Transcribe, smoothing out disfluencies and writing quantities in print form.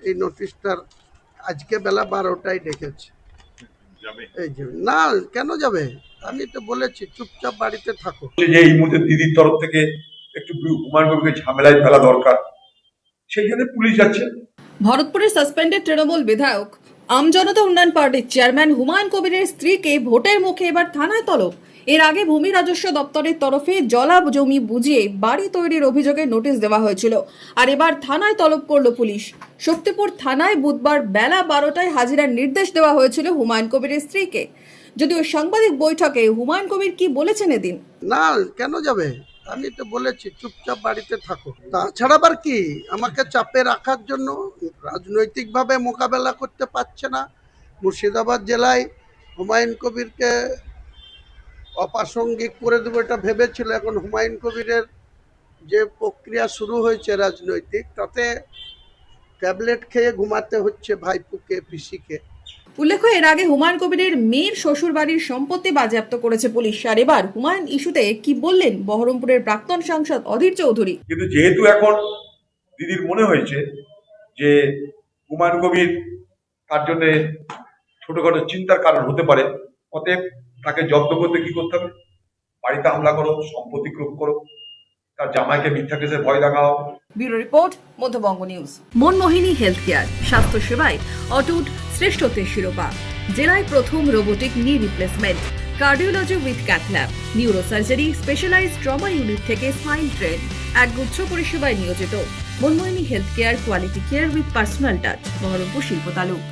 এই নোটিশটার আজকে বেলা 12টায় ডেকেছে। এই যে না, কেন যাবে? আমি তো বলেছি চুপচাপ বাড়িতে থাকো। যে এই মুহূর্তে দিদির তরফ থেকে একটু হুমায়ুন কবিরকে ঝামেলায় ফেলা দরকার, সেই জন্য পুলিশ যাচ্ছে। ভরতপুরের সাসপেন্ডেড তৃণমূল বিধায়ক আমজনতা উন্নয়ন পার্টির চেয়ারম্যান হুমায়ুন কবিরের স্ত্রীকে ভোটের মুখে এবার থানায় তলব। এর আগে ভূমি রাজস্ব দপ্তরের তরফে জলা জমি বুঝিয়ে বাড়ি তৈরির অভিযোগে নোটিশ দেওয়া হয়েছিল, আর এবার থানায় তলব করল পুলিশ। শক্তিপুর থানায় বুধবার বেলা 12টায় হাজিরার নির্দেশ দেওয়া হয়েছিল হুমায়ুন কবিরের স্ত্রীকে। যদিও সাংবাদিক বৈঠকে হুমায়ুন কবির কি বলেছেন এদিন? না, কেন যাবে? আমি তো বলেছি চুপচাপ বাড়িতে থাকো। তাছাড়া আবার কি আমাকে চাপে রাখার জন্য? রাজনৈতিকভাবে মোকাবেলা করতে পারছে না। মুর্শিদাবাদ জেলায় হুমায়ুন কবিরকে অপ্রাসঙ্গিক করে দেবো এটা ভেবেছিল। এখন হুমায়ুন কবিরের যে প্রক্রিয়া শুরু হয়েছে রাজনৈতিক, তাতে ট্যাবলেট খেয়ে ঘুমাতে হচ্ছে ভাইপুকে, পিসিকে। উল্লেখ্য, এর আগে হুমায়ুন কবিরের মেয়ের শ্বশুর বাড়ির সম্পত্তি বাজেয়াপ্ত করেছে পুলিশ। আর এবার হুমায়ুন ইস্যুতে কি বললেন বহরমপুরের প্রাক্তন সাংসদ অধীর চৌধুরী? কিন্তু যেহেতু এখন দিদির মনে হয়েছে যে হুমায়ুন কবির তার জন্য ছোটখাটো চিন্তার কারণ হতে পারে, অতএব তাকে জব্দ করতে কি করতে হবে? বাড়িতে হামলা করো, সম্পত্তি ক্রোপ করো, তার জামাইকে মিথ্যা কেসে ভয় দেখাও। Bureau report, Madhyabanga news. Manmohini health care, স্বাস্থ্য সেবায় অটুট শ্রেষ্ঠত্বের শিরোপা। জেলায় প্রথম robotic knee replacement, cardiology with cath lab, neurosurgery, specialised trauma unit থেকে স্পাইন ট্রেন, একগুচ্ছ পরিষেবায় নিয়োজিত। Manmohini health care, quality care with personal touch, Baharampur শিল্প তালুক।